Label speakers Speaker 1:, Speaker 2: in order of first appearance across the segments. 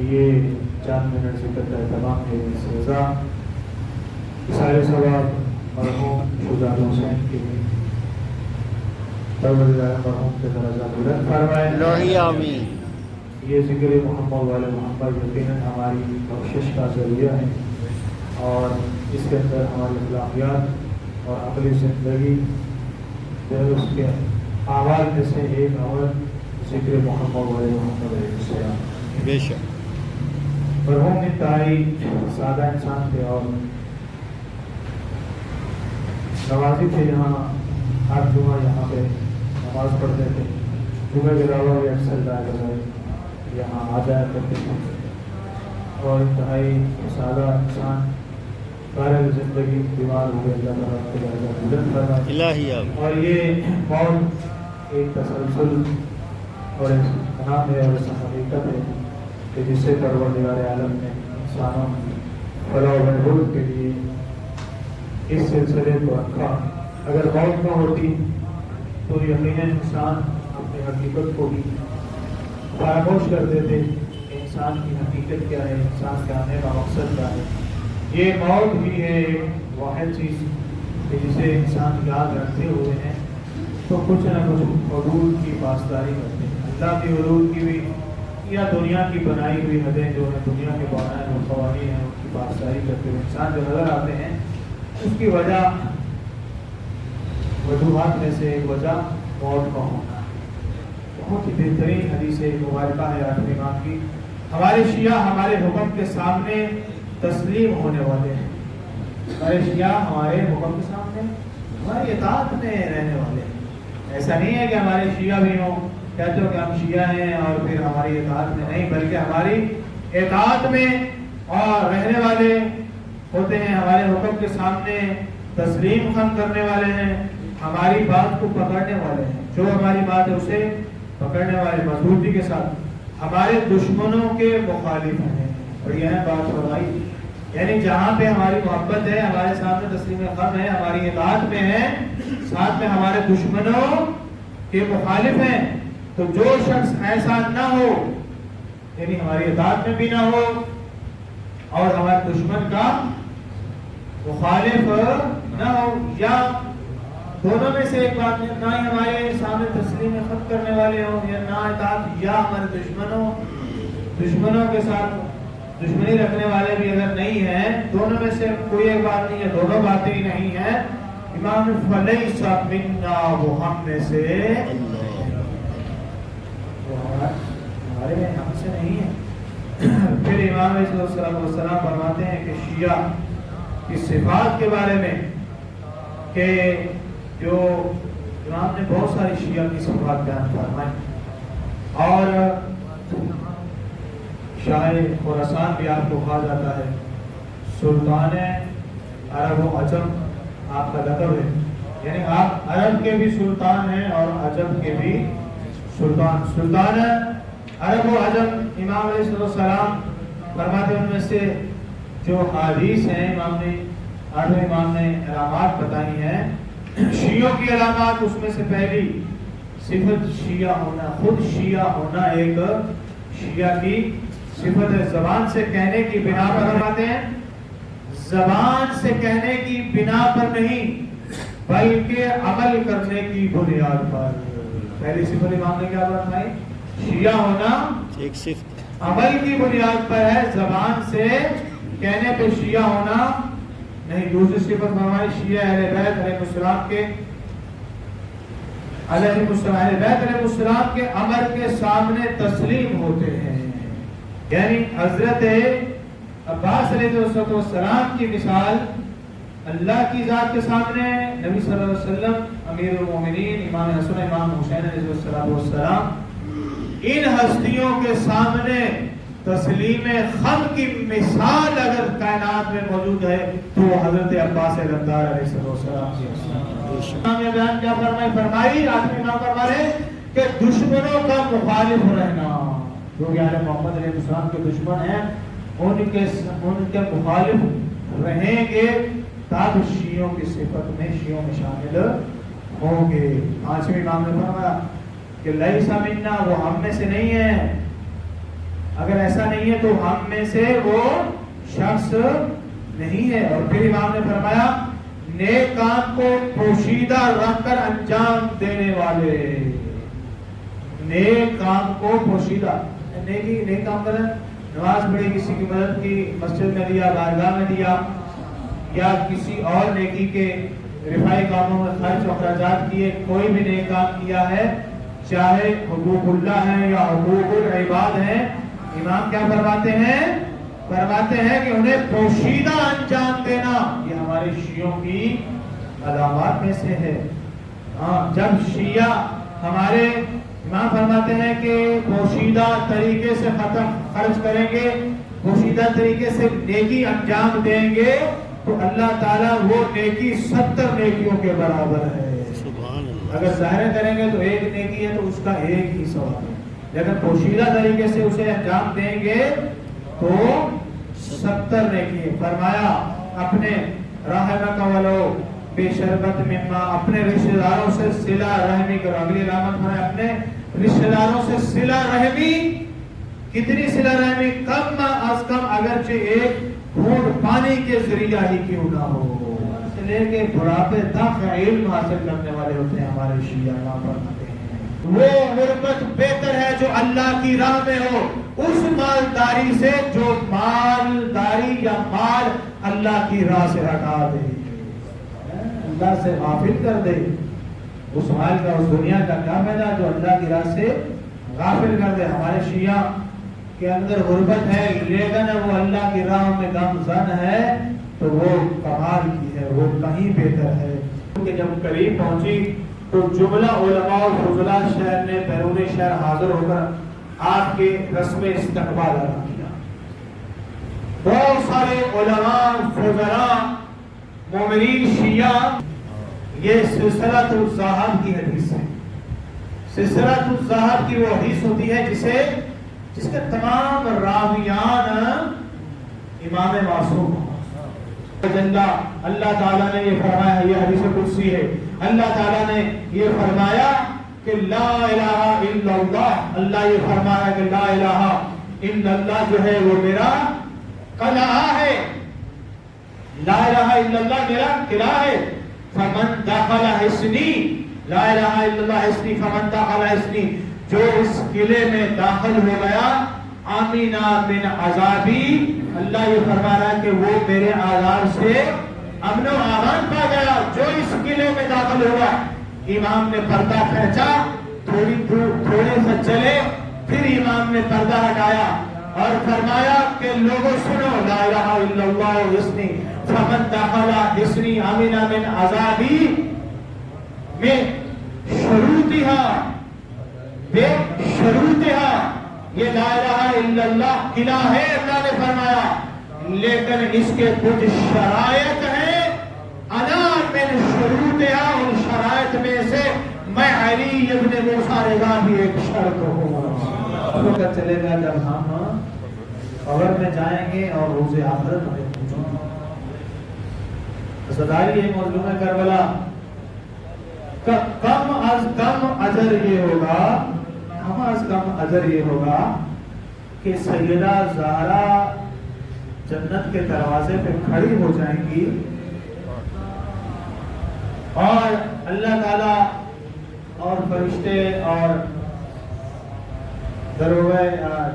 Speaker 1: یہ چند منٹ ذکر کا اہتمام ہے اس رضا سارے ثواب مرحوم شجاع حسین کے پروردگار مرحوم کے درجات بلند فرمائے
Speaker 2: آمین۔
Speaker 1: یہ ذکر محمد والے محمد یقیناً ہماری بخشش کا ذریعہ ہے اور اس کے اندر ہماری اخلاقیات اور عقلی زندگی جو اس کے اعمال میں سے ایک عمل ذکر محمد والے محمد علیہ السلام
Speaker 2: بے شک
Speaker 1: مرحوم انتہائی سادہ انسان تھے اور نمازی تھے، یہاں ہر جمعہ یہاں پہ نماز پڑھتے تھے، جمعہ کے علاوہ بھی اکثر جائے یہاں آ جایا کرتے تھے اور انتہائی سادہ انسان سارے زندگی بیمار ہوئے، اللہ تعالیٰ کے درجات بلند فرمائے
Speaker 2: الہی آمین۔
Speaker 1: اور یہ موت ایک تسلسل اور ایک نام ہے اور ایسا حقیقت ہے کہ جس سے پروردگار عالم نے انسانوں فلاح و بہبود کے لیے اس سلسلے کو رکھا۔ اگر موت نہ ہوتی تو یقیناً انسان اپنی حقیقت کو بھی فراموش کر دیتے کہ انسان کی حقیقت کیا ہے، انسان کے آنے کا مقصد کیا ہے۔ یہ موت ہی ہے ایک واحد چیز کہ جسے انسان یاد رکھتے ہوئے ہیں تو کچھ نہ کچھ حدود کی پاسداری کرتے ہیں، اللہ کی حدود کی بھی یا دنیا کی بنائی ہوئی حدیں جو ہیں، دنیا کے بنائے ہوئے قوانین ہیں، ان کی پاسداری کرتے ہوئے انسان جو نظر آتے ہیں اس کی وجہ وجوہات میں سے ایک وجہ موت کا ہونا ہے۔ بہت ہی بہترین حدیث مبارکہ ہے آٹھویں امام کی، ہمارے شیعہ ہمارے حکم کے سامنے تسلیم ہونے والے ہیں، ہمارے شیعہ ہمارے حکم کے سامنے ہماری اطاعت میں رہنے والے ہیں۔ ایسا نہیں ہے کہ ہمارے شیعہ بھی ہوں کہتے ہو کہ ہم شیعہ ہیں اور پھر ہماری اطاعت میں نہیں، بلکہ ہماری اطاعت میں اور رہنے والے ہوتے ہیں، ہمارے حکم کے سامنے تسلیم خم کرنے والے ہیں، ہماری بات کو پکڑنے والے ہیں، جو ہماری بات ہے اسے پکڑنے والے مضبوطی کے ساتھ، ہمارے دشمنوں کے مخالف ہیں۔ اور یہ بات فرمائی یعنی جہاں پہ ہماری محبت ہے، ہمارے سامنے تسلیم خم ہے، ہماری اطاعت میں ہے، ساتھ میں ہمارے دشمنوں کے مخالف ہیں، تو جو شخص ایسا نہ ہو یعنی ہماری اطاعت میں بھی نہ ہو اور ہمارے دشمن کا مخالف نہ ہو، یا دونوں میں سے ایک بات نہ ہی ہمارے سامنے تسلیم خم کرنے والے ہوں یا نہ اطاعت، یا ہمارے دشمنوں کے ساتھ دشمنی رکھنے والے بھی اگر نہیں ہیں، دونوں میں سے کوئی ایک بات نہیں ہے، دونوں باتیں ہی نہیں ہیں، امام فلیس منا، وہ ہم میں سے ہمارے میں ہم سے نہیں ہے۔ پھر امام علیہ السلام فرماتے ہیں کہ شیعہ کی صفات کے بارے میں کہ جو امام نے بہت ساری شیعہ کی صفات بیان فرمائی، اور شاہ خراسان بھی آپ کو کہا جاتا ہے، سلطان عرب و عجم آپ کا لقب ہے، یعنی آپ عرب کے بھی سلطان ہیں اور عجم کے بھی سلطان عرب و عجم۔ امام علیہ السلام فرماتے ہیں ان میں سے جو حدیث ہیں، امام نے آٹھویں امام نے علامات بتائی ہیں، شیعوں کی علامات، اس میں سے پہلی صفت شیعہ ہونا، خود شیعہ ہونا ایک شیعہ کی صفت ہے۔ زبان سے کہنے کی بنا پر فرماتے ہیں، زبان سے کہنے کی بنا پر نہیں بلکہ عمل کرنے کی بنیاد پر۔ پہلی صفت امام نے کیا فرمائی؟ شیعہ ہونا
Speaker 2: ایک صفت
Speaker 1: عمل کی بنیاد پر ہے، زبان سے کہنے پہ شیعہ ہونا نہیں۔ دوسری صفت فرمائی شیعہ اہل بیت علیہ السلام کے السلام کے امر کے سامنے تسلیم ہوتے ہیں، یعنی حضرت عباس علیہ السلام کی مثال اللہ کی ذات کے سامنے، نبی صلی اللہ علیہ وسلم، امیر المومنین، امام حسن، امام حسین علیہ السلام، ان ہستیوں کے سامنے تسلیم خم کی مثال اگر کائنات میں موجود ہے تو وہ حضرت عباس علمدار علیہ السلام کی مثال۔ یہ بیان کیا فرمائی آٹھویں امام فرما رہے کہ دشمنوں کا مخالف رہنا، جو کہ محمد علیہ السلام کے دشمن ہیں ان کے مخالف رہیں گے تب شیعوں کی صفت میں شیعوں میں شامل ہوں گے۔ پانچویں امام نے فرمایا کہ لیس منا، وہ ہم میں سے نہیں ہے، اگر ایسا نہیں ہے تو ہم میں سے وہ شخص نہیں ہے۔ اور پھر امام نے فرمایا نیک کام کو پوشیدہ رکھ کر انجام دینے والے، نیک کام کو پوشیدہ، نیک کام کریں، نماز پڑھی، کسی کی مدد کی، مسجد میں دیا، بارگاہ میں دیا، یا کسی اور نیکی کے رفائی کاموں میں خرچ و اخراجات کیے، کوئی بھی نیک کام کیا ہے، چاہے حقوق اللہ ہے یا حقوق العباد ہیں، امام کیا فرماتے ہیں؟ فرماتے ہیں کہ انہیں پوشیدہ انجام دینا، یہ ہمارے شیعوں کی علامات میں سے ہے۔ جب شیعہ ہمارے امام فرماتے ہیں کہ پوشیدہ طریقے سے خرچ کریں گے، پوشیدہ طریقے سے نیکی انجام دیں گے، تو اللہ تعالیٰ وہ نیکی 70 نیکیوں کے برابر ہے۔ اگر ظاہر کریں گے تو ایک نیکی ہے تو اس کا ایک ہی ثواب ہے، لیکن پوشیدہ طریقے سے اسے انجام دیں گے تو 70 نیکی ہے۔ فرمایا اپنے رحمک ولو بے شربت مما، اپنے رشتہ داروں سے صلہ رحمی کرو۔ اگلی علامت ہے اپنے رشتہ داروں سے صلہ رحمی، کتنی صلہ رحمی؟ کم از کم اگرچہ ایک گھونٹ پانی کے ذریعہ ہی کیوں نہ ہو، سے لے کے بڑھاپے تک علم حاصل کرنے والے ہوتے ہیں ہمارے شیعہ۔ یہاں فرماتے ہیں وہ غربت بہتر ہے جو اللہ کی راہ میں ہو اس مالداری سے جو مالداری یا مال اللہ کی راہ سے ہٹا دے، اللہ سے غافل کر دے۔ اس مال کا، اس دنیا کا کیا فائدہ جو اللہ کی راہ سے غافل کر دے۔ ہمارے شیعہ کے اندر غربت ہے لیکن وہ اللہ کی راہ میں گامزن ہے تو وہ کمال کی ہے، وہ کہیں بہتر ہے۔ کہ جب قریب پہنچی تو جملہ علماء اور فضلاء شہر نے بیرون شہر حاضر ہو کر آپ کے رسم استقبال ادا کیا۔ بہت سارے علماء، فضلاء، مومنین، شیعہ، یہ سلسلۃ الزاہد کی حدیث ہے۔ سلسلۃ الزاہد کی وہ حدیث ہوتی ہے جس کے تمام راویان امام معصوم ہیں۔ اللہ تعالیٰ نے یہ فرمایا، یہ حدیث قدسی ہے، اللہ تعالیٰ نے یہ فرمایا کہ لا الہ الا اللہ، اللہ یہ فرمایا کہ لا الہ الا اللہ جو ہے وہ میرا قلعہ ہے، لا الہ الا اللہ میرا قلعہ ہے۔ فمن دخل حصنی، لا الہ الا اللہ حصنی، فمن دخل حصنی، جو اس قلعے میں داخل ہو گیا، آمینہ من عذابی، اللہ یہ فرما رہا ہے کہ وہ میرے عذاب سے امن و امان پا گیا، جو اس قلعے میں داخل ہوا۔ امام نے پردہ کھینچا، تھوڑے سے چلے، پھر امام نے پردہ ہٹایا اور فرمایا کہ لوگوں سنو، لا الہ الا اللہ حصنی، فمن دخل حصنی آمینہ من عذابی میں شروطہا، بے شروطہا، یہ لا الہ الا اللہ قلعہ ہے، اللہ نے فرمایا، لیکن اس کے کچھ شرائط ہیں، انا من شروطہا، ان شرائط میں سے میں علی ابن موسیٰ رضا بھی ایک شرط ہوں۔ وقت چلے گا جب ہم قبر میں جائیں گے اور روز آخرت میں پہنچیں گے۔ صدائی یہ مظلوم کربلا، کم از کم اجر یہ ہوگا، کم از کم اجر یہ ہوگا کہ سیدہ زہرا جنت کے دروازے پہ کھڑی ہو جائیں گی اور اللہ تعالیٰ اور فرشتے اور دروازے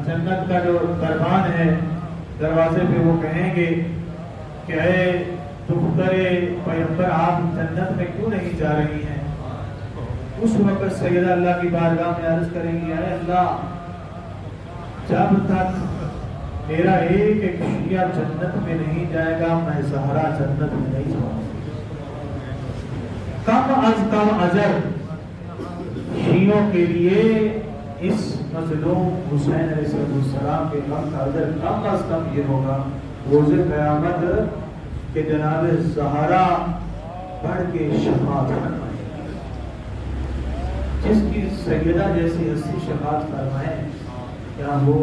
Speaker 1: جنت کا جو دربان ہے دروازے پہ وہ کہیں گے کہ اے دختر پیغمبر آپ جنت میں کیوں نہیں جا رہی ہیں؟ اس وقت سیدہ اللہ کی بارگاہ میں عرض کریں گی، اے اللہ جب تک میرا ایک شیعہ جنت میں نہیں جائے گا میں زہرا جنت میں نہیں جاؤں گا۔ کم از کم اجر شیعوں کے لیے اس مظلوم حسین علیہ السلام کے غم کا اجر کم از کم یہ ہوگا روز قیامت کہ جناب زہرا بڑھ کے شفاعت فرمائے، جس کی سیدہ جیسی ہستی شفاعت فرمائے، کیا وہ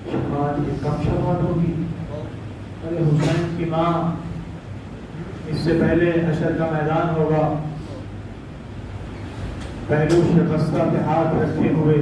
Speaker 1: شفاعت یہ کم شفاعت ہوگی؟ ارے حسین کی ماں، اس سے پہلے حشر کا میدان ہوگا، پہلو شکستہ پہ ہاتھ رکھے ہوئے